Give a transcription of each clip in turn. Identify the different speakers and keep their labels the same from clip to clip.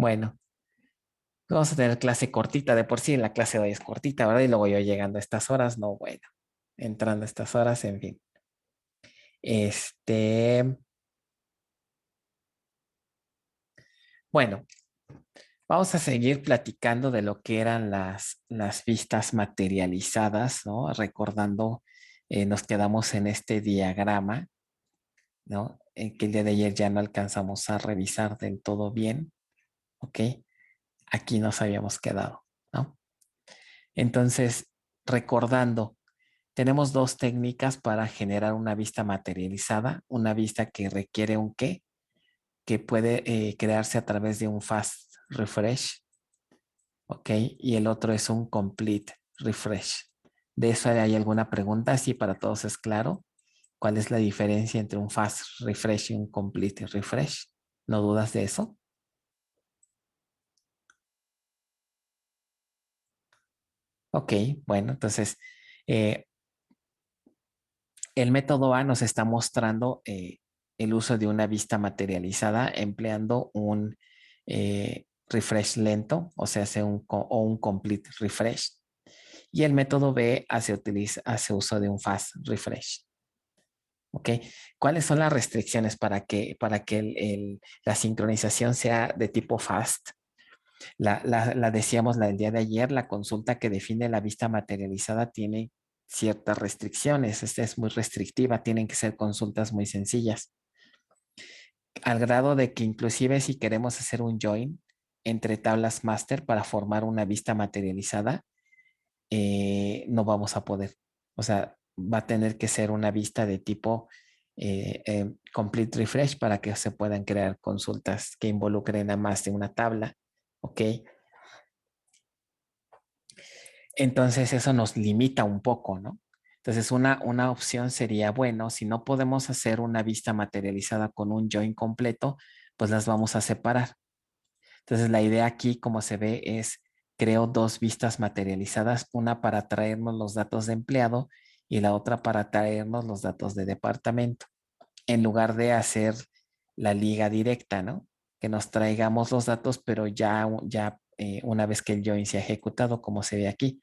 Speaker 1: Bueno, vamos a tener clase cortita de por sí. La clase de hoy es cortita, ¿verdad? Y luego yo llegando a estas horas, no, bueno, entrando a estas horas, en fin. Este, bueno, vamos a seguir platicando de lo que eran las vistas materializadas, ¿no? Recordando, nos quedamos en este diagrama, ¿no? En que el día de ayer ya no alcanzamos a revisar del todo bien, ¿ok? Aquí nos habíamos quedado, ¿no? Entonces, recordando, tenemos dos técnicas para generar una vista materializada, una vista que requiere un qué, que puede crearse a través de un fast refresh, ¿ok? Y el otro es un complete refresh. ¿De eso hay alguna pregunta? Sí, para todos es claro. ¿Cuál es la diferencia entre un fast refresh y un complete refresh? ¿No dudas de eso? Ok, bueno, entonces eh, el método A nos está mostrando el uso de una vista materializada empleando un refresh lento, o sea, o un complete refresh. Y el método B hace uso de un fast refresh. ¿Ok? ¿Cuáles son las restricciones para que la sincronización sea de tipo fast? La decíamos el día de ayer, la consulta que define la vista materializada tiene ciertas restricciones. Esta es muy restrictiva, tienen que ser consultas muy sencillas, al grado de que inclusive si queremos hacer un join entre tablas master para formar una vista materializada, no vamos a poder. O sea, va a tener que ser una vista de tipo complete refresh para que se puedan crear consultas que involucren a más de una tabla. ¿Ok? Entonces eso nos limita un poco, ¿no? Entonces una opción sería, bueno, si no podemos hacer una vista materializada con un join completo, pues las vamos a separar. Entonces la idea aquí, como se ve, es creo dos vistas materializadas, una para traernos los datos de empleado y la otra para traernos los datos de departamento, en lugar de hacer la liga directa, ¿no? Que nos traigamos los datos, pero ya una vez que el join se ha ejecutado, como se ve aquí.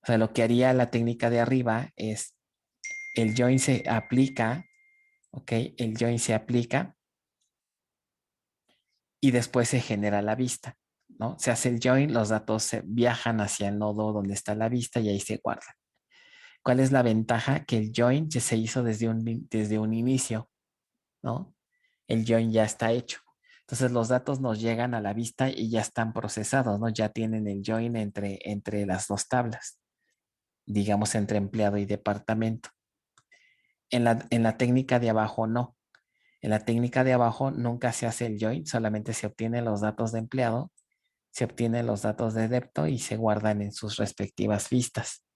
Speaker 1: O sea, lo que haría la técnica de arriba es el join se aplica, ¿ok? El join se aplica y después se genera la vista, ¿no? Se hace el join, los datos se viajan hacia el nodo donde está la vista y ahí se guardan. ¿Cuál es la ventaja? Que el join ya se hizo desde un inicio, ¿no? El join ya está hecho. Entonces los datos nos llegan a la vista y ya están procesados, ¿no? Ya tienen el join entre las dos tablas, digamos entre empleado y departamento. En la técnica de abajo no. En la técnica de abajo nunca se hace el join, solamente se obtienen los datos de empleado, se obtienen los datos de depto y se guardan en sus respectivas vistas.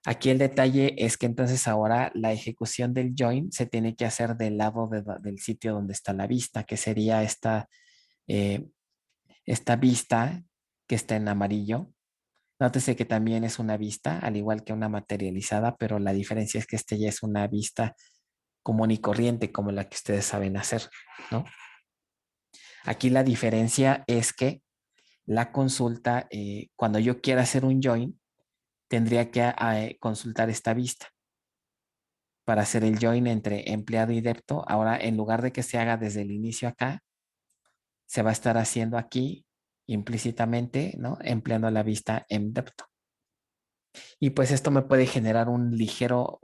Speaker 1: Aquí el detalle es que entonces ahora la ejecución del join se tiene que hacer del lado del sitio donde está la vista, que sería eh, esta vista que está en amarillo. Nótese que también es una vista, al igual que una materializada, pero la diferencia es que este ya es una vista común y corriente, como la que ustedes saben hacer, ¿no? Aquí la diferencia es que la consulta, cuando yo quiera hacer un join, tendría que consultar esta vista para hacer el join entre empleado y depto. Ahora, en lugar de que se haga desde el inicio acá, se va a estar haciendo aquí implícitamente, ¿no? Empleando la vista en depto. Y pues esto me puede generar un ligero,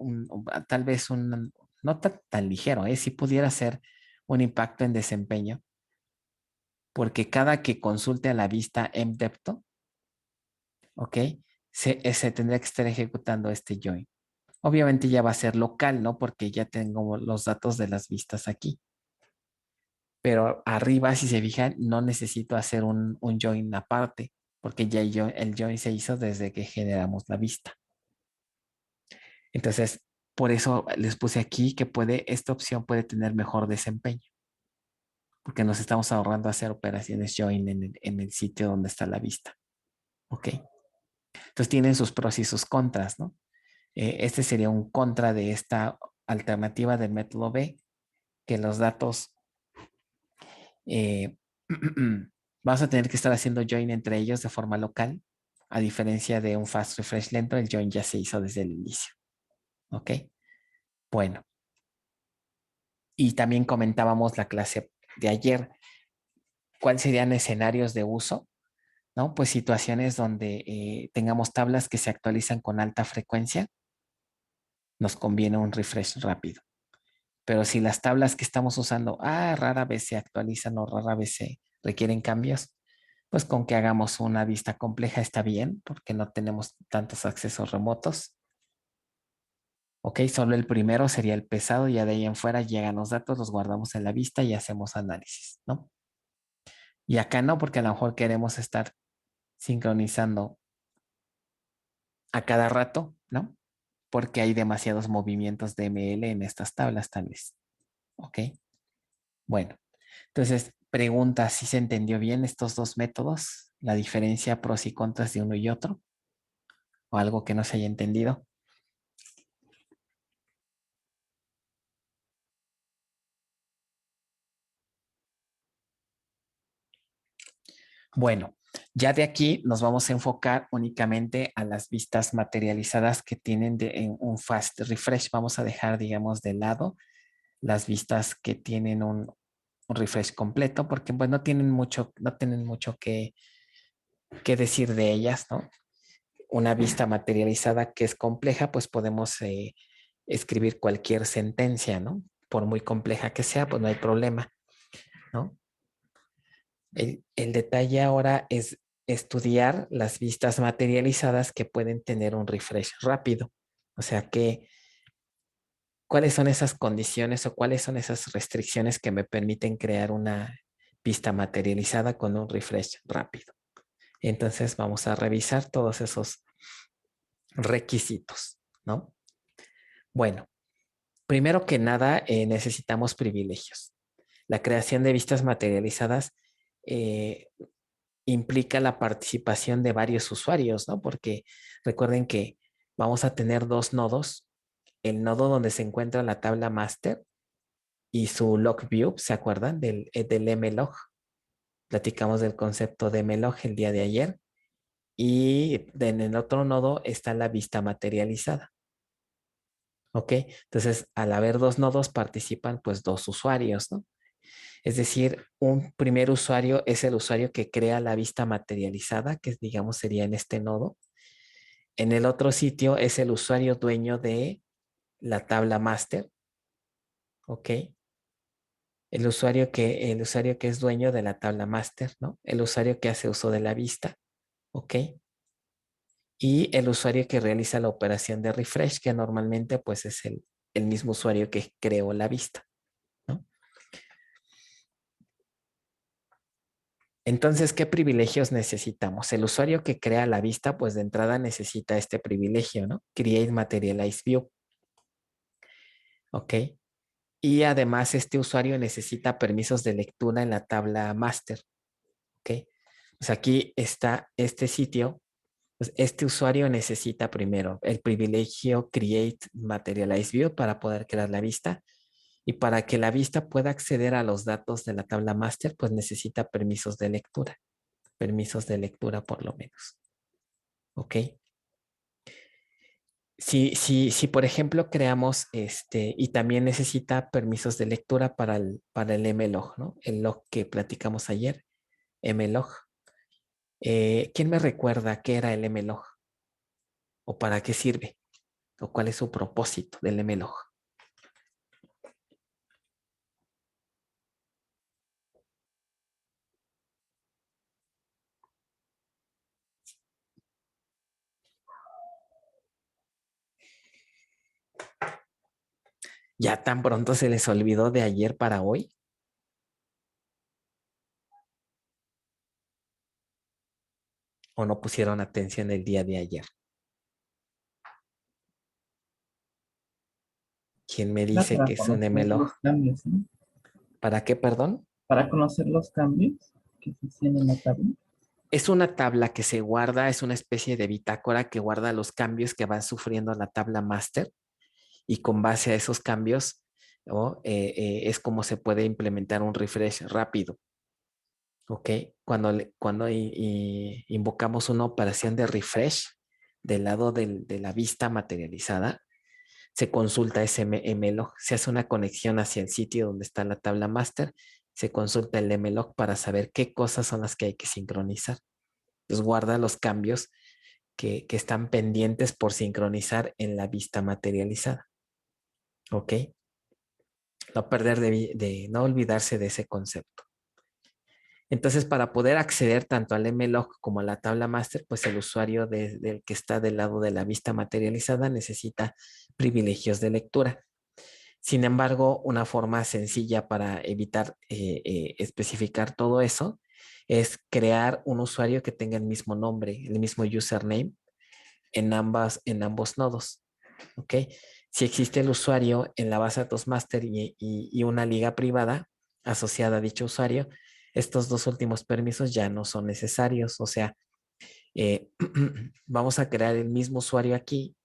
Speaker 1: tal vez no tan ligero, si pudiera ser un impacto en desempeño, porque cada que consulte a la vista en depto, ¿ok? Se tendría que estar ejecutando este join. Obviamente ya va a ser local, ¿no? Porque ya tengo los datos de las vistas aquí. Pero arriba, si se fijan, no necesito hacer un join aparte, porque ya el join se hizo desde que generamos la vista. Entonces, por eso les puse aquí que esta opción puede tener mejor desempeño, porque nos estamos ahorrando hacer operaciones join en el sitio donde está la vista. ¿Ok? Entonces tienen sus pros y sus contras, ¿no? Este sería un contra de esta alternativa del método B, que los datos Vamos a tener que estar haciendo join entre ellos de forma local. A diferencia de un fast refresh lento, el join ya se hizo desde el inicio. ¿Ok? Bueno, y también comentábamos la clase de ayer. ¿Cuáles serían escenarios de uso? ¿No? Pues situaciones donde tengamos tablas que se actualizan con alta frecuencia, nos conviene un refresh rápido. Pero si las tablas que estamos usando, rara vez se actualizan o rara vez se requieren cambios, pues con que hagamos una vista compleja está bien, porque no tenemos tantos accesos remotos. Ok, solo el primero sería el pesado, ya de ahí en fuera llegan los datos, los guardamos en la vista y hacemos análisis, ¿no? Y acá no, porque a lo mejor queremos estar sincronizando a cada rato, ¿no? Porque hay demasiados movimientos de ML en estas tablas, tal vez. Ok, bueno. Entonces, pregunta si se entendió bien estos dos métodos, la diferencia pros y contras de uno y otro, o algo que no se haya entendido. Bueno, ya de aquí nos vamos a enfocar únicamente a las vistas materializadas que tienen en un fast refresh. Vamos a dejar, digamos, de lado las vistas que tienen un refresh completo, porque pues no tienen mucho que decir de ellas, ¿no? Una vista materializada que es compleja, pues podemos escribir cualquier sentencia, ¿no? Por muy compleja que sea, pues no hay problema, ¿no? El detalle ahora es estudiar las vistas materializadas que pueden tener un refresh rápido. O sea, ¿cuáles son esas condiciones o cuáles son esas restricciones que me permiten crear una vista materializada con un refresh rápido? Entonces vamos a revisar todos esos requisitos, ¿no? Bueno, primero que nada, necesitamos privilegios. La creación de vistas materializadas eh, implica la participación de varios usuarios, ¿no? Porque recuerden que vamos a tener dos nodos, el nodo donde se encuentra la tabla master y su log view, ¿se acuerdan del mlog? Platicamos del concepto de mlog el día de ayer y en el otro nodo está la vista materializada. ¿Ok? Entonces, al haber dos nodos, participan pues dos usuarios, ¿no? Es decir, un primer usuario es el usuario que crea la vista materializada, que digamos sería en este nodo. En el otro sitio es el usuario dueño de la tabla master, ¿ok? El usuario que es dueño de la tabla master, ¿no? El usuario que hace uso de la vista, ¿ok? Y el usuario que realiza la operación de refresh, que normalmente pues es el mismo usuario que creó la vista, ¿no? Entonces, ¿qué privilegios necesitamos? El usuario que crea la vista, pues de entrada necesita este privilegio, ¿no? Create Materialize View, ¿ok? Y además este usuario necesita permisos de lectura en la tabla master, ¿ok? Pues aquí está este sitio, pues este usuario necesita primero el privilegio Create Materialize View para poder crear la vista. Y para que la vista pueda acceder a los datos de la tabla master, pues necesita permisos de lectura por lo menos. ¿Ok? Si por ejemplo creamos y también necesita permisos de lectura para el mlog, ¿no? El log que platicamos ayer, mlog. ¿Quién me recuerda qué era el mlog? ¿O para qué sirve? ¿O cuál es su propósito del mlog? ¿Ya tan pronto se les olvidó de ayer para hoy? ¿O no pusieron atención el día de ayer? ¿Quién me
Speaker 2: Era
Speaker 1: dice que
Speaker 2: para
Speaker 1: es un
Speaker 2: conocer
Speaker 1: mlog?
Speaker 2: los cambios, ¿no?
Speaker 1: ¿Para qué, perdón?
Speaker 2: Para conocer los cambios que se hacían en la tabla.
Speaker 1: Es una tabla que se guarda, es una especie de bitácora que guarda los cambios que van sufriendo la tabla master y con base a esos cambios, ¿no? Es como se puede implementar un refresh rápido. ¿ok? Cuando invocamos una operación de refresh del lado de la vista materializada, se consulta ese mlog, se hace una conexión hacia el sitio donde está la tabla master, se consulta el mlog para saber qué cosas son las que hay que sincronizar. Entonces guarda los cambios que están pendientes por sincronizar en la vista materializada. ¿Ok? No perder no olvidarse de ese concepto. Entonces, para poder acceder tanto al mlog como a la tabla master, pues el usuario del que está del lado de la vista materializada necesita privilegios de lectura. Sin embargo, una forma sencilla para evitar especificar todo eso es crear un usuario que tenga el mismo nombre, el mismo username en ambos nodos. ¿Ok? Si existe el usuario en la base de datos master y una liga privada asociada a dicho usuario, estos dos últimos permisos ya no son necesarios. O sea, eh, vamos a crear el mismo usuario aquí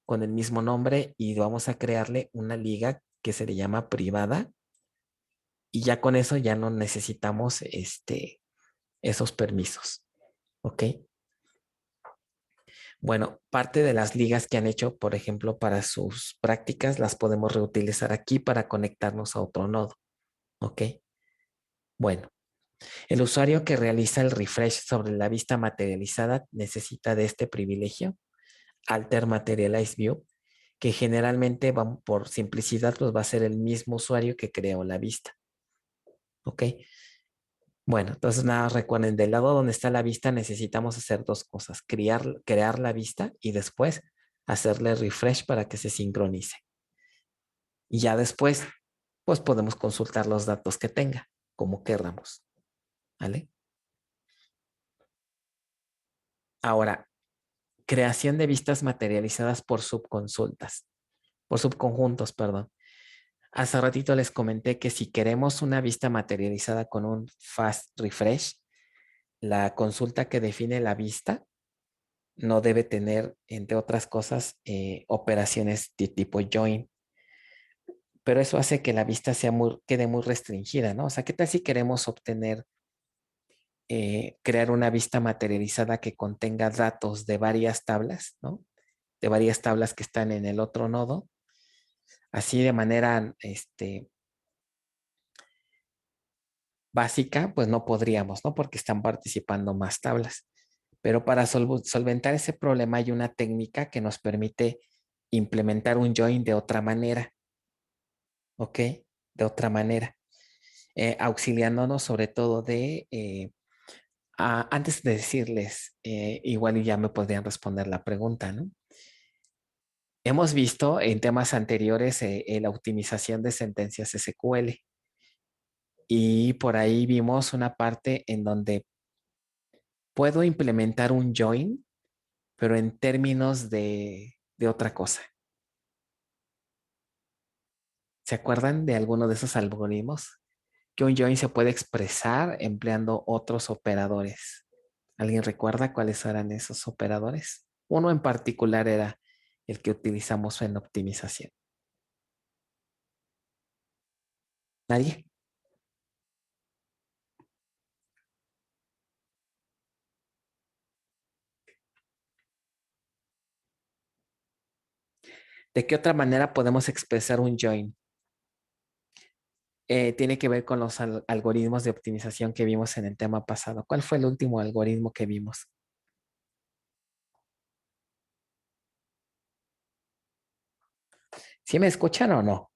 Speaker 1: con el mismo nombre y vamos a crearle una liga que se le llama privada y ya con eso ya no necesitamos esos permisos. ¿Ok? Bueno, parte de las ligas que han hecho, por ejemplo, para sus prácticas, las podemos reutilizar aquí para conectarnos a otro nodo. ¿Ok? Bueno, el usuario que realiza el refresh sobre la vista materializada necesita de este privilegio, Alter Materialize View, que generalmente, por simplicidad, pues va a ser el mismo usuario que creó la vista. ¿Ok? Bueno, entonces nada, recuerden, del lado donde está la vista necesitamos hacer dos cosas, crear la vista y después hacerle refresh para que se sincronice. Y ya después, pues podemos consultar los datos que tenga, como querramos. ¿Vale? Ahora, creación de vistas materializadas por subconsultas, por subconjuntos, perdón. Hace ratito les comenté que si queremos una vista materializada con un fast refresh, la consulta que define la vista no debe tener, entre otras cosas, operaciones de tipo join, pero eso hace que la vista quede muy restringida, ¿no? O sea, ¿qué tal si queremos crear una vista materializada que contenga datos de varias tablas, ¿no? De varias tablas que están en el otro nodo, así de manera básica, pues no podríamos, ¿no? Porque están participando más tablas. Pero para solventar ese problema hay una técnica que nos permite implementar un join de otra manera, ¿ok? De otra manera, auxiliándonos sobre todo antes de decirles, igual ya me podrían responder la pregunta, ¿no? Hemos visto en temas anteriores la optimización de sentencias SQL y por ahí vimos una parte en donde puedo implementar un join, pero en términos de otra cosa. ¿Se acuerdan de alguno de esos algoritmos? Que un join se puede expresar empleando otros operadores. ¿Alguien recuerda cuáles eran esos operadores? Uno en particular era el que utilizamos en optimización. ¿Nadie? ¿De qué otra manera podemos expresar un join? Tiene que ver con los algoritmos de optimización que vimos en el tema pasado. ¿Cuál fue el último algoritmo que vimos? ¿Sí me escuchan o no?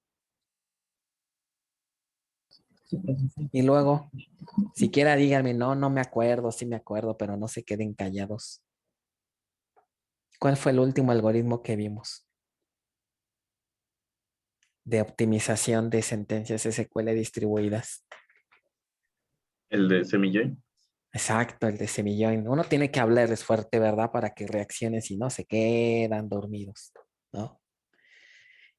Speaker 2: Sí, profesor.
Speaker 1: Y luego, siquiera díganme, no, no me acuerdo, sí me acuerdo, pero no se queden callados. ¿Cuál fue el último algoritmo que vimos de optimización de sentencias SQL distribuidas?
Speaker 3: El de semillón.
Speaker 1: Exacto, el de semillón. Uno tiene que hablarles fuerte, ¿verdad? Para que reaccionen, si no, se quedan dormidos, ¿no?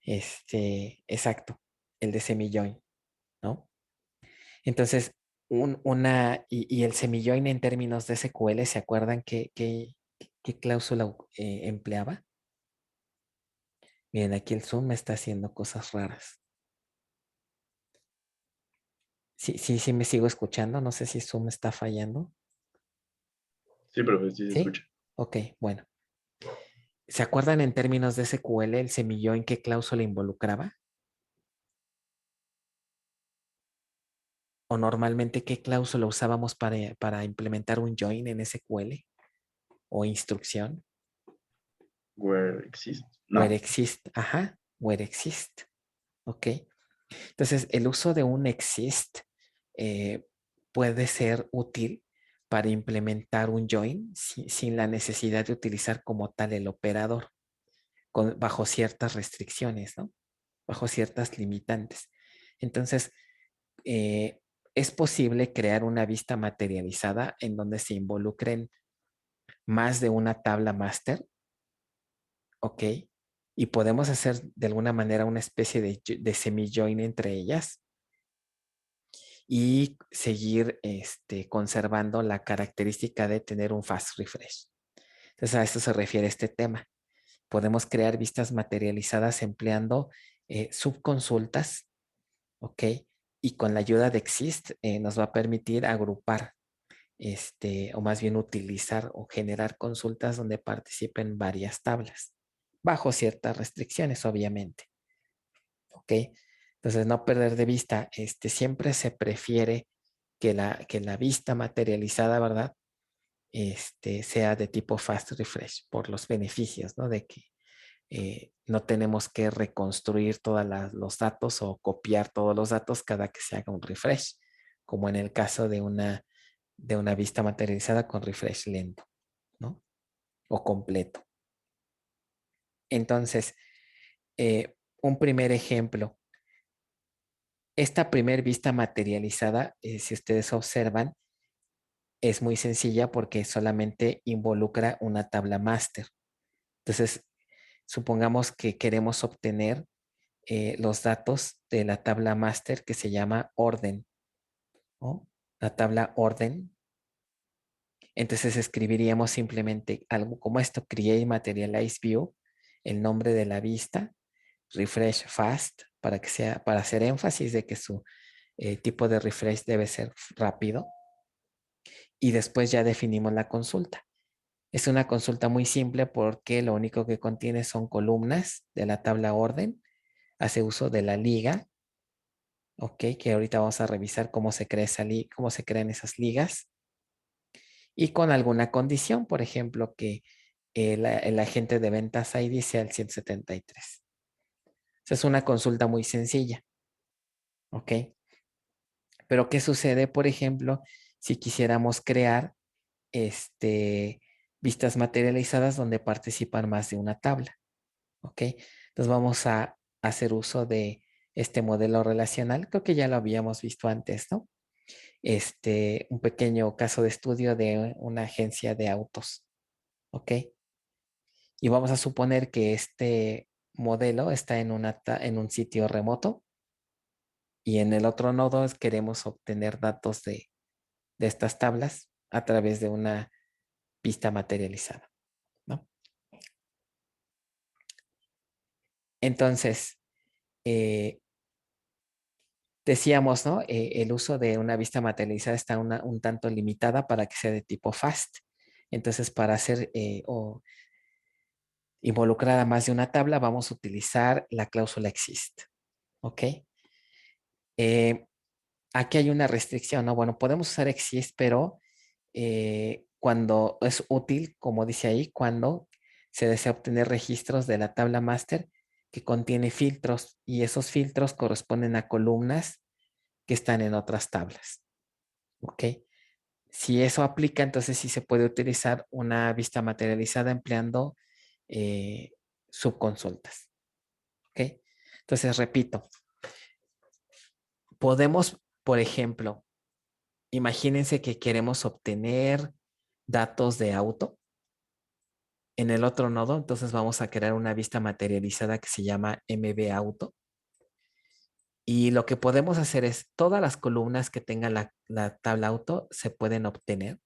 Speaker 1: Exacto, el de semillón, ¿no? Entonces, y el semillón en términos de SQL, ¿se acuerdan qué cláusula empleaba? Miren, aquí el Zoom me está haciendo cosas raras. Sí, me sigo escuchando. No sé si Zoom está fallando.
Speaker 3: Sí, profe, sí se
Speaker 1: ¿Sí?
Speaker 3: escucha.
Speaker 1: Ok, bueno. ¿Se acuerdan en términos de SQL el semillón qué cláusula involucraba? ¿O normalmente qué cláusula usábamos para implementar un join en SQL o instrucción?
Speaker 3: Where exist.
Speaker 1: Where
Speaker 3: No.
Speaker 1: exist. Ajá, where exist. Ok. Entonces, el uso de un exist eh, puede ser útil para implementar un join sin la necesidad de utilizar como tal el operador, bajo ciertas restricciones, ¿no? Bajo ciertas limitantes. Entonces, eh, es posible crear una vista materializada en donde se involucren más de una tabla master, ¿ok? Y podemos hacer de alguna manera una especie de semi-join entre ellas y seguir conservando la característica de tener un fast refresh. Entonces, a esto se refiere este tema. Podemos crear vistas materializadas empleando subconsultas, ¿ok? Y con la ayuda de Exist nos va a permitir agrupar, o más bien utilizar o generar consultas donde participen varias tablas, bajo ciertas restricciones, obviamente, ¿ok? Entonces, no perder de vista, siempre se prefiere que la vista materializada, ¿verdad? Sea de tipo fast refresh por los beneficios, ¿no? De que no tenemos que reconstruir todos los datos o copiar todos los datos cada que se haga un refresh, como en el caso de una vista materializada con refresh lento, ¿no? O completo. Entonces, un primer ejemplo. Esta primer vista materializada, si ustedes observan, es muy sencilla porque solamente involucra una tabla master. Entonces, supongamos que queremos obtener los datos de la tabla master que se llama orden, ¿no? La tabla orden. Entonces escribiríamos simplemente algo como esto: create materialize view, el nombre de la vista, refresh fast, para hacer énfasis de que su tipo de refresh debe ser rápido, y después ya definimos la consulta. Es una consulta muy simple porque lo único que contiene son columnas de la tabla orden, hace uso de la liga, ¿ok? Que ahorita vamos a revisar cómo se crea cómo se crean esas ligas, y con alguna condición, por ejemplo, que el agente de ventas ID sea el 173. Esa es una consulta muy sencilla, ¿ok? Pero ¿qué sucede, por ejemplo, si quisiéramos crear vistas materializadas donde participan más de una tabla? ¿Ok? Entonces vamos a hacer uso de este modelo relacional. Creo que ya lo habíamos visto antes, ¿no? Un pequeño caso de estudio de una agencia de autos, ¿ok? Y vamos a suponer que este modelo está en un sitio remoto, y en el otro nodo queremos obtener datos de estas tablas a través de una vista materializada, ¿no? Entonces, eh, decíamos, ¿no? El uso de una vista materializada está un tanto limitada para que sea de tipo fast. Entonces, para hacer o involucrar a más de una tabla, vamos a utilizar la cláusula exist, ¿ok? Eh, Aquí hay una restricción, ¿no? Bueno, podemos usar exist, pero cuando es útil, como dice ahí, cuando se desea obtener registros de la tabla master que contiene filtros, y esos filtros corresponden a columnas que están en otras tablas, ¿ok? Si eso aplica, entonces sí se puede utilizar una vista materializada empleando eh, subconsultas, ¿ok? Entonces, repito, podemos, por ejemplo, imagínense que queremos obtener datos de auto en el otro nodo. Entonces vamos a crear una vista materializada que se llama MB Auto. Y lo que podemos hacer es todas las columnas que tenga la tabla auto se pueden obtener,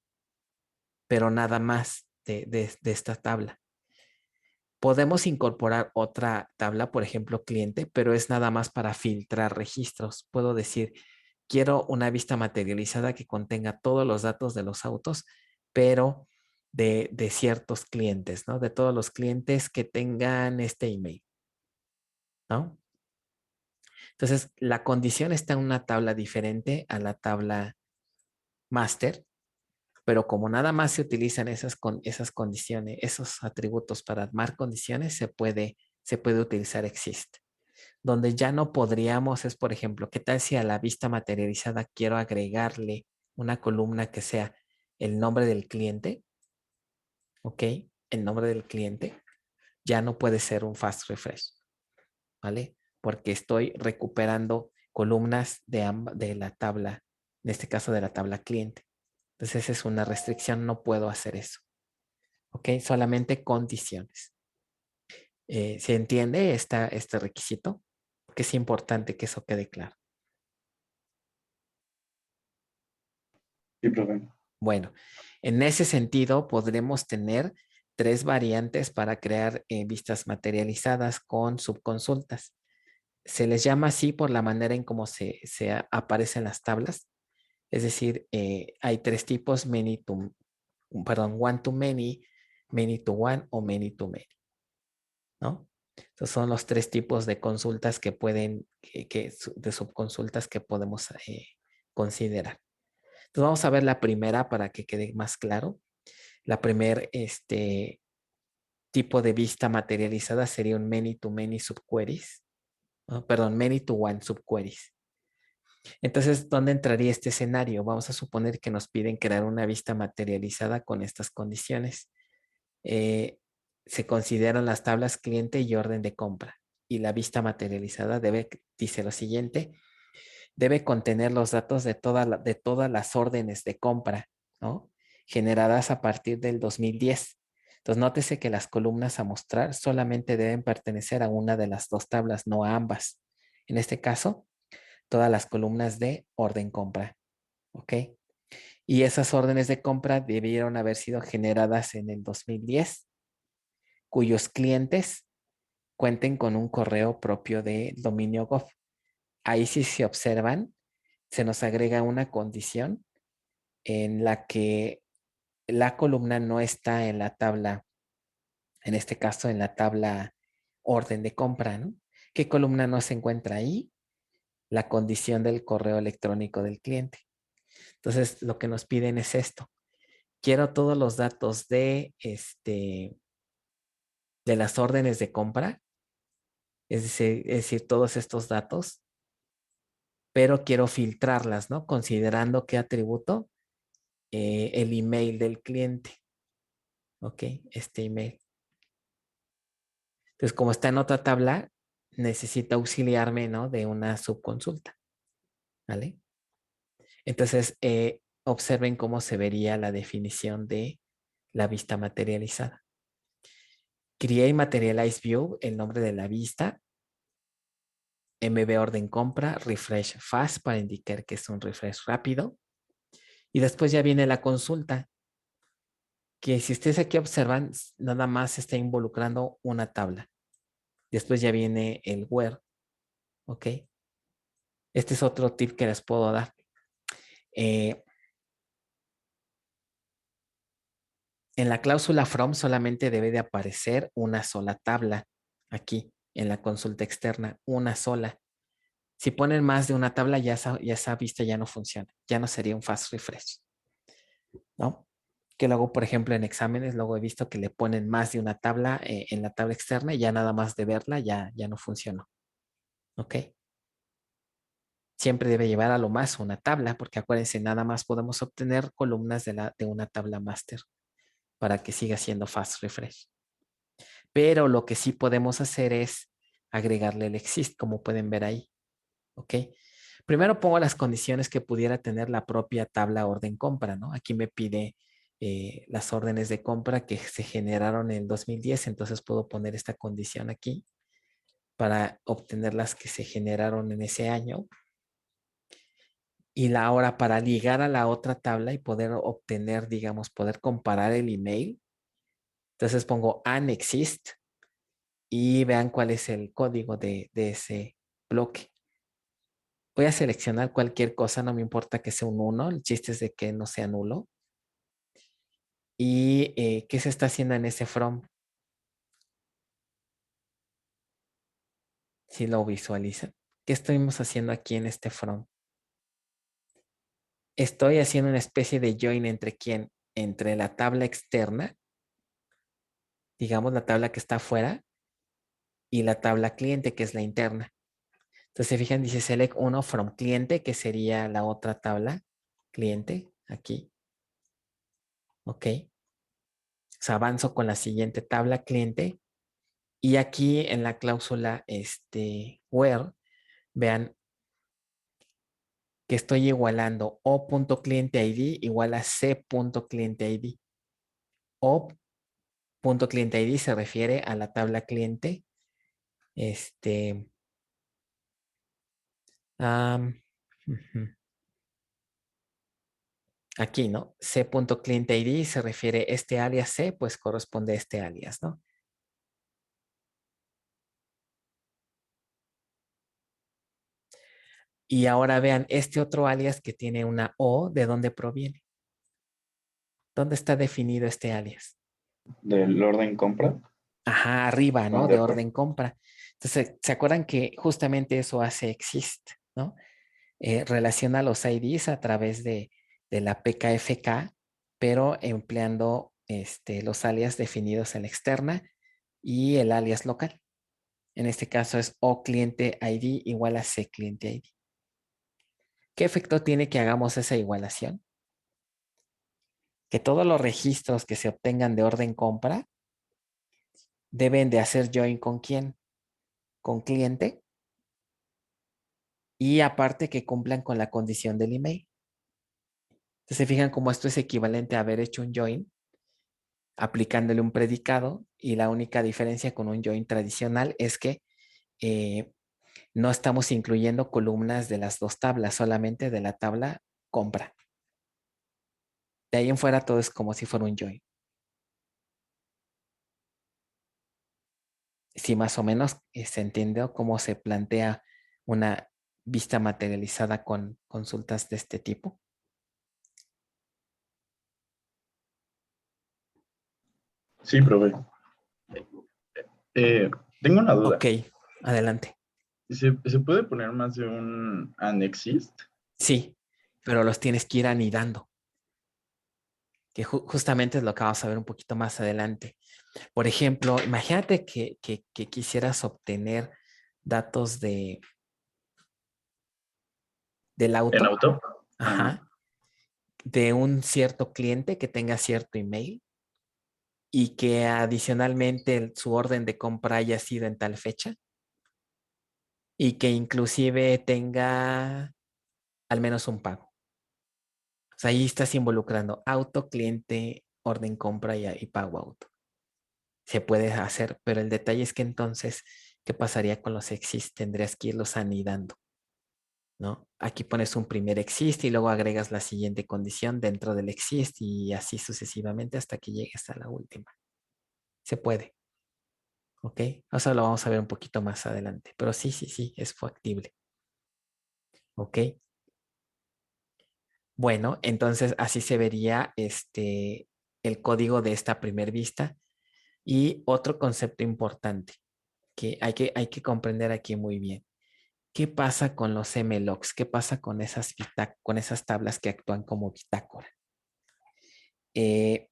Speaker 1: pero nada más de esta tabla. Podemos incorporar otra tabla, por ejemplo, cliente, pero es nada más para filtrar registros. Puedo decir quiero una vista materializada que contenga todos los datos de los autos, pero de ciertos clientes, ¿no? De todos los clientes que tengan este email, ¿no? Entonces, la condición está en una tabla diferente a la tabla master, pero como nada más se utilizan esas condiciones, esos atributos para armar condiciones, se puede utilizar exist. Donde ya no podríamos es, por ejemplo, ¿qué tal si a la vista materializada quiero agregarle una columna que sea el nombre del cliente? ¿Ok? El nombre del cliente ya no puede ser un fast refresh, ¿vale? Porque estoy recuperando columnas de la tabla, en este caso de la tabla cliente. Entonces, esa es una restricción, no puedo hacer eso. ¿Ok? Solamente condiciones. ¿Se entiende este requisito? Porque es importante que eso quede claro.
Speaker 3: Sí, profe.
Speaker 1: Bueno, en ese sentido, podremos tener 3 variantes para crear vistas materializadas con subconsultas. Se les llama así por la manera en cómo se aparecen las tablas. Es decir, hay 3 tipos, one to many to one o many to many, ¿no? Estos son los 3 tipos de consultas que de subconsultas que podemos considerar. Entonces vamos a ver la primera para que quede más claro. La primer tipo de vista materializada sería un many to many subqueries, ¿no? Perdón, many to one subqueries. Entonces, ¿dónde entraría este escenario? Vamos a suponer que nos piden crear una vista materializada con estas condiciones. Se consideran las tablas cliente y orden de compra. Y la vista materializada dice lo siguiente, debe contener los datos de todas las órdenes de compra, ¿no? Generadas a partir del 2010. Entonces, nótese que las columnas a mostrar solamente deben pertenecer a una de las 2 tablas, no a ambas. En este caso, todas las columnas de orden compra, ¿ok? Y esas órdenes de compra debieron haber sido generadas en el 2010, cuyos clientes cuenten con un correo propio de dominio gov. Ahí sí se observan, se nos agrega una condición en la que la columna no está en la tabla, en este caso en la tabla orden de compra, ¿no? ¿Qué columna no se encuentra ahí? La condición del correo electrónico del cliente. Entonces, lo que nos piden es esto. Quiero todos los datos de las órdenes de compra, es decir, todos estos datos, pero quiero filtrarlas, ¿no? Considerando qué atributo, el email del cliente, ¿ok? Este email. Entonces, como está en otra tabla, necesita auxiliarme, ¿no? De una subconsulta, ¿vale? Entonces, observen cómo se vería la definición de la vista materializada. Create Materialize View, el nombre de la vista. MB orden compra, refresh fast para indicar que es un refresh rápido. Y después ya viene la consulta, que si ustedes aquí observan, nada más está involucrando una tabla. Después ya viene el where, ¿ok? Este es otro tip que les puedo dar. En la cláusula from solamente debe de aparecer una sola tabla aquí en la consulta externa, una sola. Si ponen más de una tabla, ya esa vista ya no funciona, ya no sería un fast refresh, ¿no? Que luego, por ejemplo, en exámenes, luego he visto que le ponen más de una tabla en la tabla externa y ya nada más de verla ya no funcionó, ¿ok? Siempre debe llevar a lo más una tabla, porque acuérdense, nada más podemos obtener columnas de una tabla master para que siga siendo fast refresh. Pero lo que sí podemos hacer es agregarle el exist, como pueden ver ahí. ¿Ok? Primero pongo las condiciones que pudiera tener la propia tabla orden compra, ¿no? Aquí me pide las órdenes de compra que se generaron en el 2010, entonces puedo poner esta condición aquí para obtener las que se generaron en ese año. Y la hora para ligar a la otra tabla y poder obtener, digamos, poder comparar el email. Entonces pongo unexist y vean cuál es el código de ese bloque. Voy a seleccionar cualquier cosa, no me importa que sea un 1, el chiste es de que no sea nulo. ¿Y qué se está haciendo en ese from? Si lo visualizan. ¿Qué estamos haciendo aquí en este from? Estoy haciendo una especie de join entre quién? Entre la tabla externa, digamos la tabla que está afuera, y la tabla cliente, que es la interna. Entonces, se fijan, dice select 1 from cliente, que sería la otra tabla cliente, aquí. Ok. O sea, avanzo con la siguiente tabla cliente. Y aquí en la cláusula where, vean que estoy igualando o.cliente.id igual a c.cliente.id. O.cliente.id se refiere a la tabla cliente. Am, ujú. Aquí, ¿no? C.cliente.id se refiere este alias C, pues corresponde a este alias, ¿no? Y ahora vean este otro alias que tiene una O, ¿de dónde proviene? ¿Dónde está definido este alias?
Speaker 3: Del orden compra.
Speaker 1: Ajá, arriba,
Speaker 3: Ah,
Speaker 1: ¿no?
Speaker 3: de
Speaker 1: De
Speaker 3: acuerdo.
Speaker 1: orden compra. Entonces, ¿se acuerdan que justamente eso hace exist, ¿no? Relaciona los IDs a través de la PKFK, pero empleando los alias definidos en la externa y el alias local. En este caso es O cliente ID igual a C cliente ID. ¿Qué efecto tiene que hagamos esa igualación? Que todos los registros que se obtengan de orden compra deben de hacer join con quién? Con cliente y aparte que cumplan con la condición del email. Entonces se fijan cómo esto es equivalente a haber hecho un join aplicándole un predicado y la única diferencia con un join tradicional es que eh, no estamos incluyendo columnas de las dos tablas, solamente de la tabla compra. De ahí en fuera todo es como si fuera un join. Si más o menos se entendió cómo se plantea una vista materializada con consultas de este tipo.
Speaker 3: Sí, profe. Tengo una
Speaker 1: Ok,
Speaker 3: duda.
Speaker 1: adelante.
Speaker 3: ¿Se puede poner más de un and exist?
Speaker 1: Sí, pero los tienes que ir anidando, que justamente es lo que vamos a ver un poquito más adelante. Por ejemplo, imagínate que quisieras obtener datos del
Speaker 3: ¿En
Speaker 1: auto,
Speaker 3: auto? Ajá.
Speaker 1: ajá, de un cierto cliente que tenga cierto email y que adicionalmente su orden de compra haya sido en tal fecha y que inclusive tenga al menos un pago. O sea, ahí estás involucrando auto, cliente, orden compra y pago auto. Se puede hacer, pero el detalle es que entonces, ¿qué pasaría con los exist? Tendrías que irlos anidando, ¿no? Aquí pones un primer exist y luego agregas la siguiente condición dentro del exist y así sucesivamente hasta que llegues a la última. Se puede, ¿ok? Eso lo vamos a ver un poquito más adelante, pero sí, sí, sí, es factible, ¿ok? Bueno, entonces así se vería el código de esta primer vista. Y otro concepto importante que hay que comprender aquí muy bien. ¿Qué pasa con los MLOCs? ¿Qué pasa con con esas tablas que actúan como bitácora? Eh,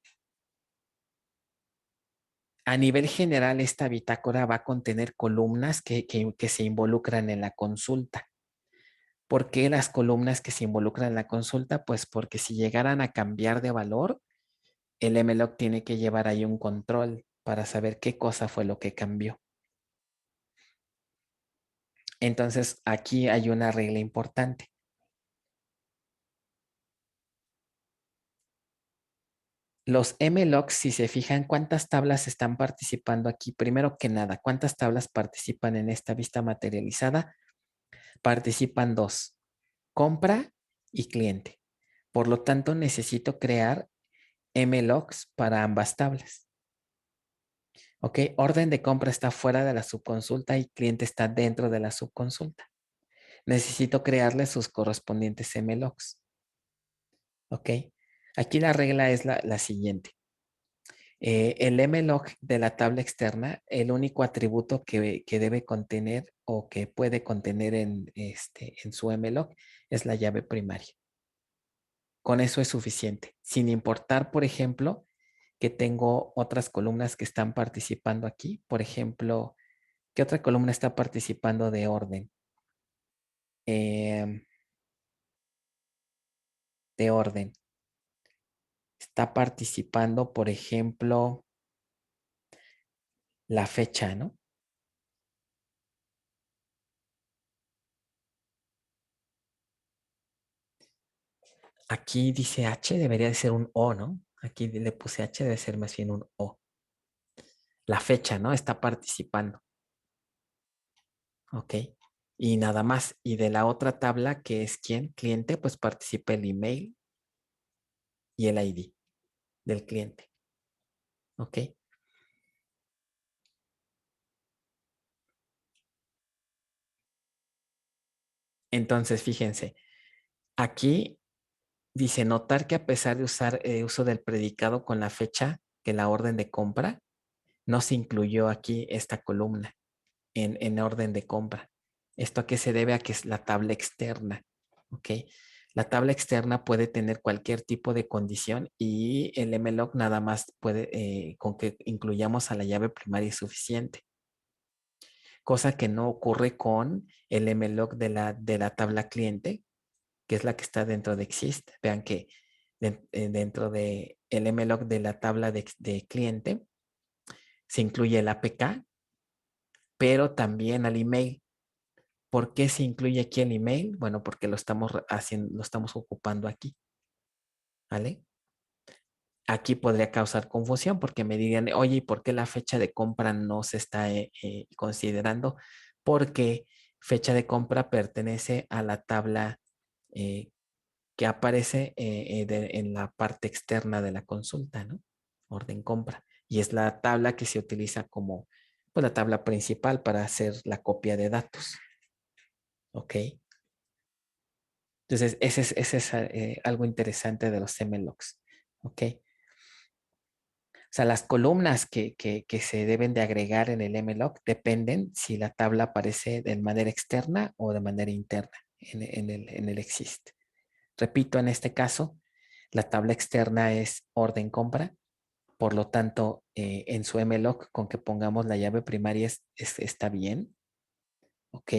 Speaker 1: a nivel general, esta bitácora va a contener columnas que se involucran en la consulta. ¿Por qué las columnas que se involucran en la consulta? Pues porque si llegaran a cambiar de valor, el MLOC tiene que llevar ahí un control para saber qué cosa fue lo que cambió. Entonces, aquí hay una regla importante. Los MLOCs, si se fijan, ¿cuántas tablas están participando aquí? Primero que nada, ¿cuántas tablas participan en esta vista materializada? Participan dos, compra y cliente. Por lo tanto, necesito crear MLOCs para ambas tablas. ¿Ok? Orden de compra está fuera de la subconsulta y cliente está dentro de la subconsulta. necesito crearle sus correspondientes mlogs. ¿Ok? Aquí la regla es la siguiente. El mlog de la tabla externa, el único atributo que debe contener o que puede contener en su mlog es la llave primaria. Con eso es suficiente, sin importar, por ejemplo, que tengo otras columnas que están participando aquí. Por ejemplo, ¿qué otra columna está participando de orden? Em, de orden. Está participando, por ejemplo, la fecha, ¿no? Aquí dice H, debería de ser un O, ¿no? Aquí le puse H, debe ser más bien un O. La fecha, ¿no? Está participando. Ok. Y nada más. Y de la otra tabla, que es quién, cliente, pues participa el email y el ID del cliente. Ok. Entonces, fíjense, aquí dice notar que a pesar de usar uso del predicado con la fecha que la orden de compra, no se incluyó aquí esta columna en orden de compra. ¿Esto a qué se debe? A que es la tabla externa. ¿Ok? La tabla externa puede tener cualquier tipo de condición y el mlog nada más puede, con que incluyamos a la llave primaria es suficiente. Cosa que no ocurre con el mlog de la tabla cliente, que es la que está dentro de Exist. Vean que dentro de el mlog de la tabla de cliente se incluye el APK, pero también al email. ¿Por qué se incluye aquí el email? Bueno, porque lo estamos haciendo, lo estamos ocupando aquí, ¿vale? Aquí podría causar confusión porque me dirían, oye, ¿y por qué la fecha de compra no se está considerando? Porque fecha de compra pertenece a la tabla eh, que aparece en la parte externa de la consulta, ¿no? Orden compra. Y es la tabla que se utiliza como pues, la tabla principal para hacer la copia de datos. ¿Ok? Entonces, ese es algo interesante de los mlogs. ¿Ok? O sea, las columnas que se deben de agregar en el mlog dependen si la tabla aparece de manera externa o de manera interna en el exist. Repito, en este caso, la tabla externa es orden compra. Por lo tanto, en su mlog, con que pongamos la llave primaria está bien. ¿Ok?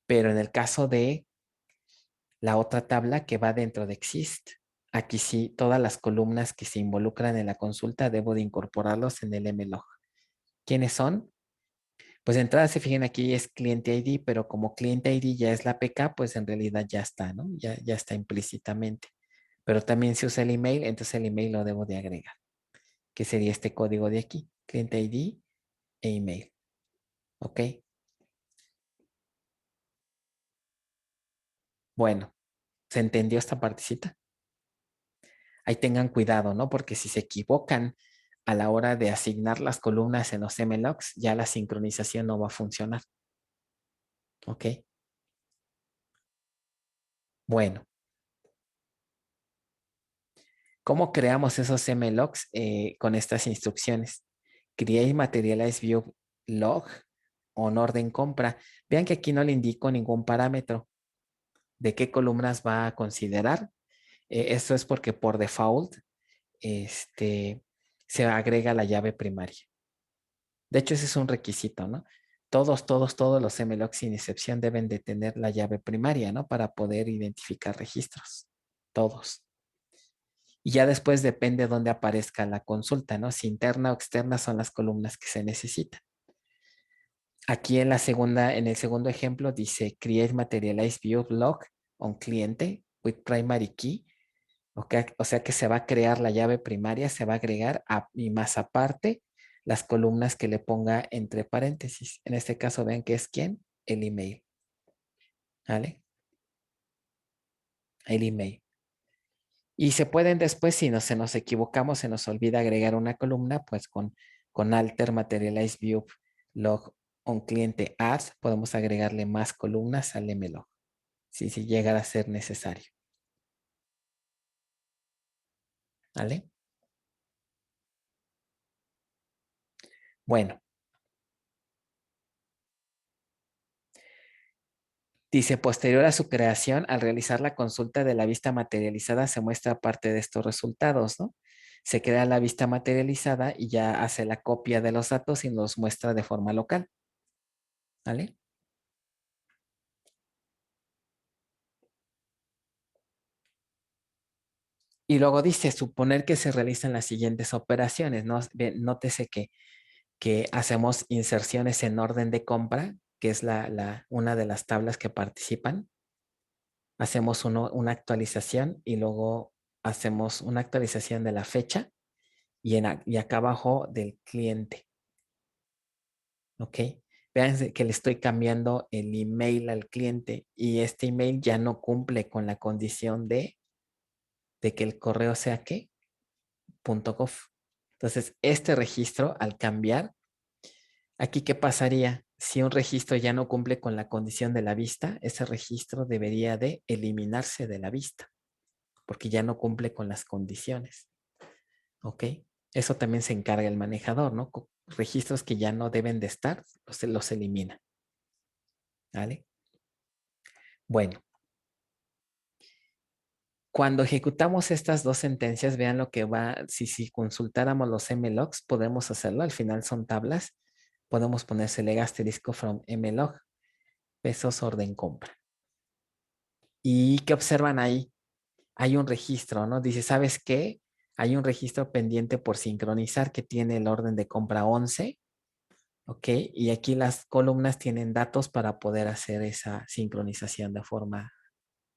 Speaker 1: Pero en el caso de la otra tabla que va dentro de exist, aquí sí, todas las columnas que se involucran en la consulta debo de incorporarlos en el mlog. ¿Quiénes son? Pues de entrada se fijan aquí es cliente ID, pero como cliente ID ya es la PK, pues en realidad ya está, ¿no? Ya está implícitamente. Pero también se usa el email, entonces el email lo debo de agregar, que sería este código de aquí, cliente ID e email. ¿Ok? Bueno, ¿se entendió esta partecita? Ahí tengan cuidado, ¿no? Porque si se equivocan a la hora de asignar las columnas en los mlogs, ya la sincronización no va a funcionar. ¿Ok? Bueno, ¿cómo creamos esos mlogs con estas instrucciones? Create Materialize View Log on orden compra. Vean que aquí no le indico ningún parámetro de qué columnas va a considerar. Esto es porque por default se agrega la llave primaria. De hecho, ese es un requisito, ¿no? Todos los mlogs sin excepción deben de tener la llave primaria, ¿no? Para poder identificar registros. Todos. Y ya después depende dónde aparezca la consulta, ¿no? Si interna o externa son las columnas que se necesitan. Aquí en el segundo ejemplo dice create materialize view log on cliente with primary key. Okay, o sea que se va a crear la llave primaria, se va a agregar y más aparte las columnas que le ponga entre paréntesis. En este caso, vean que es quién, el email. ¿Vale? El email. Y se pueden después, si no se nos equivocamos, se nos olvida agregar una columna, pues con alter materialize view log on cliente add, podemos agregarle más columnas al mlog. si llegara a ser necesario. ¿Vale? Bueno. Dice, posterior a su creación, al realizar la consulta de la vista materializada, se muestra parte de estos resultados, ¿no? Se crea la vista materializada y ya hace la copia de los datos y los muestra de forma local. ¿Vale? Y luego dice, suponer que se realizan las siguientes operaciones, ¿no? Nótese que hacemos inserciones en orden de compra, que es una de las tablas que participan. Hacemos una actualización y luego hacemos una actualización de la fecha y acá abajo del cliente. ¿Ok? Vean que le estoy cambiando el email al cliente y este email ya no cumple con la condición de que el correo sea ¿qué? .gov. Entonces, este registro al cambiar, aquí ¿qué pasaría? Si un registro ya no cumple con la condición de la vista, ese registro debería de eliminarse de la vista porque ya no cumple con las condiciones. ¿Ok? Eso también se encarga el manejador, ¿no? Registros que ya no deben de estar, los elimina. ¿Vale? Bueno, cuando ejecutamos estas dos sentencias, vean lo que va, si consultáramos los mlogs, podemos hacerlo, al final son tablas, podemos poner select asterisco from mlog, pesos orden compra. ¿Y qué observan ahí? Hay un registro, ¿no? Dice, ¿sabes qué? Hay un registro pendiente por sincronizar que tiene el orden de compra 11, ¿ok? Y aquí las columnas tienen datos para poder hacer esa sincronización de forma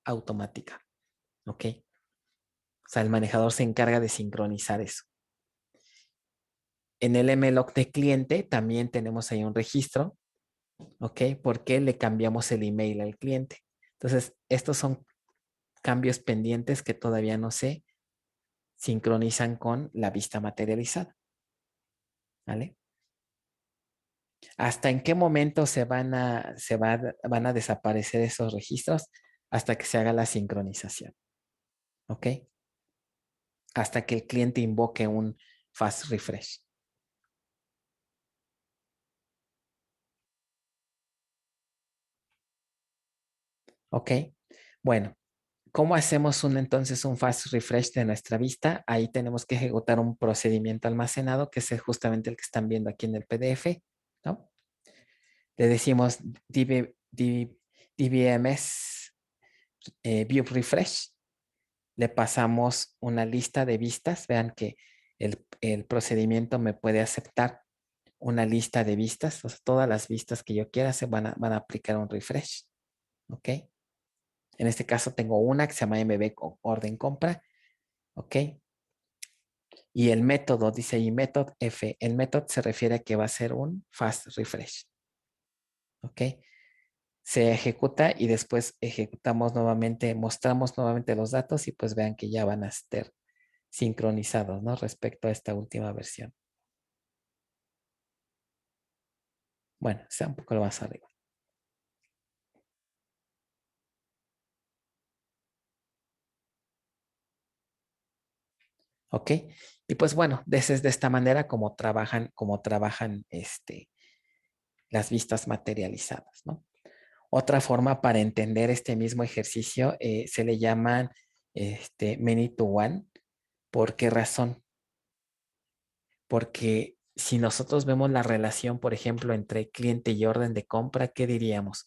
Speaker 1: automática, ¿ok? O sea, el manejador se encarga de sincronizar eso. En el mlog de cliente también tenemos ahí un registro, ¿ok? Porque le cambiamos el email al cliente. Entonces, estos son cambios pendientes que todavía no se sincronizan con la vista materializada, ¿vale? ¿Hasta en qué momento van a desaparecer esos registros? Hasta que se haga la sincronización, ¿ok? Hasta que el cliente invoque un fast refresh. ¿Ok? Bueno, ¿cómo hacemos entonces un fast refresh de nuestra vista? Ahí tenemos que ejecutar un procedimiento almacenado, que es justamente el que están viendo aquí en el PDF, ¿no? Le decimos dbms view refresh. Le pasamos una lista de vistas. Vean que el procedimiento me puede aceptar una lista de vistas. O sea, todas las vistas que yo quiera se van a aplicar un refresh. ¿Ok? En este caso tengo una que se llama MB orden compra. ¿Ok? Y el método, dice ahí method F. El método se refiere a que va a ser un fast refresh. ¿Ok? Se ejecuta y después ejecutamos nuevamente, mostramos nuevamente los datos y pues vean que ya van a estar sincronizados, ¿no? Respecto a esta última versión. Bueno, está un poco más arriba. ¿Ok? Y pues bueno, es de esta manera como trabajan las vistas materializadas, ¿no? Otra forma para entender este mismo ejercicio se le llaman many to one. ¿Por qué razón? Porque si nosotros vemos la relación, por ejemplo, entre cliente y orden de compra, ¿qué diríamos?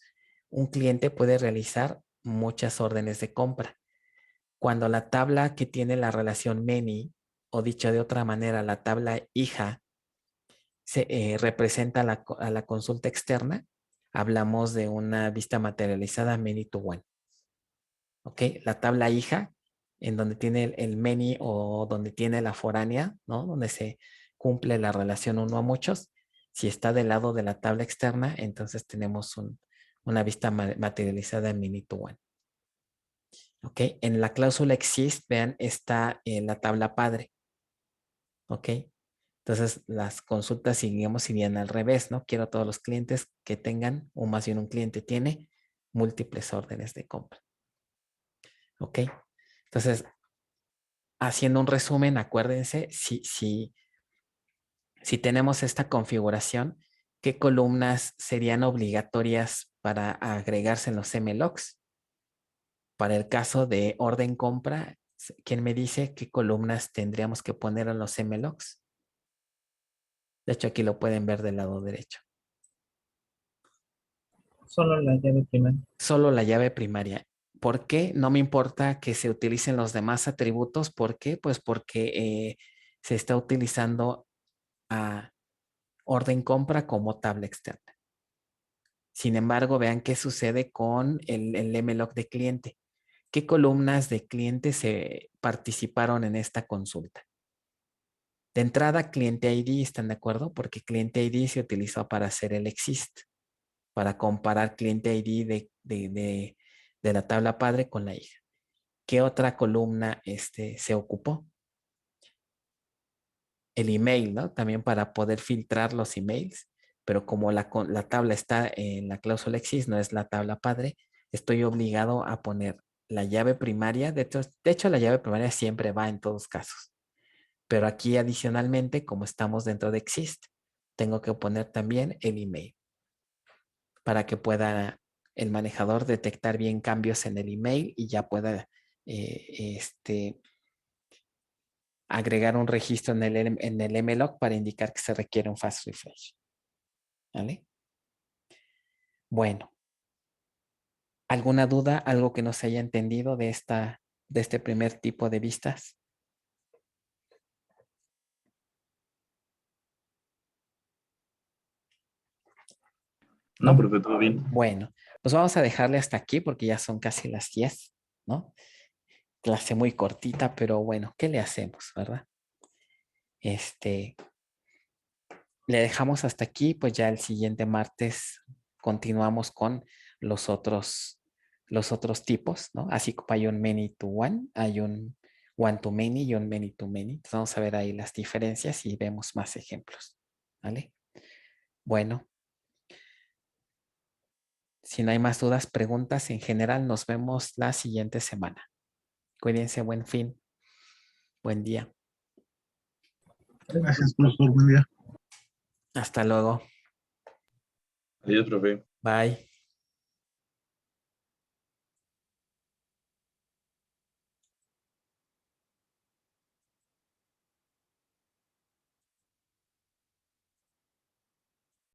Speaker 1: Un cliente puede realizar muchas órdenes de compra. Cuando la tabla que tiene la relación many, o dicho de otra manera, la tabla hija, representa a la consulta externa, hablamos de una vista materializada many to one. ¿Ok? La tabla hija, en donde tiene el many o donde tiene la foránea, ¿no? Donde se cumple la relación uno a muchos. Si está del lado de la tabla externa, entonces tenemos una vista materializada many to one. ¿Ok? En la cláusula exist, vean, está en la tabla padre. ¿Ok? Entonces, las consultas, digamos, irían al revés, ¿no? Quiero todos los clientes que tengan, o más bien un cliente tiene múltiples órdenes de compra. ¿Ok? Entonces, haciendo un resumen, acuérdense, si tenemos esta configuración, ¿qué columnas serían obligatorias para agregarse en los MLOCs? Para el caso de orden compra, ¿quién me dice qué columnas tendríamos que poner en los MLOCs? De hecho, aquí lo pueden ver del lado derecho.
Speaker 2: Solo la llave primaria.
Speaker 1: Solo la llave primaria. ¿Por qué? No me importa que se utilicen los demás atributos. ¿Por qué? Pues porque se está utilizando a orden compra como tabla externa. Sin embargo, vean qué sucede con el MLOC de cliente. ¿Qué columnas de cliente se participaron en esta consulta? De entrada, cliente ID, ¿están de acuerdo? Porque cliente ID se utilizó para hacer el exist, para comparar cliente ID de la tabla padre con la hija. ¿Qué otra columna se ocupó? El email, ¿no? También para poder filtrar los emails, pero como la tabla está en la cláusula exist, no es la tabla padre, estoy obligado a poner la llave primaria. De hecho, la llave primaria siempre va en todos casos. Pero aquí adicionalmente, como estamos dentro de exist, tengo que poner también el email para que pueda el manejador detectar bien cambios en el email y ya pueda agregar un registro en el MLOC para indicar que se requiere un fast refresh. ¿Vale? Bueno, ¿alguna duda? ¿Algo que no se haya entendido de este primer tipo de vistas?
Speaker 3: No, profe, todo bien.
Speaker 1: Bueno, pues vamos a dejarle hasta aquí porque ya son casi las 10, ¿no? Clase muy cortita, pero bueno, ¿qué le hacemos, verdad? Le dejamos hasta aquí, pues ya el siguiente martes continuamos con los otros tipos, ¿no? Así como hay un many to one, hay un one to many y un many to many. Entonces vamos a ver ahí las diferencias y vemos más ejemplos, ¿vale? Bueno, si no hay más dudas, preguntas en general, nos vemos la siguiente semana. Cuídense, buen fin, buen día.
Speaker 3: Gracias, profesor. Buen día.
Speaker 1: Hasta luego.
Speaker 3: Adiós, profe.
Speaker 1: Bye.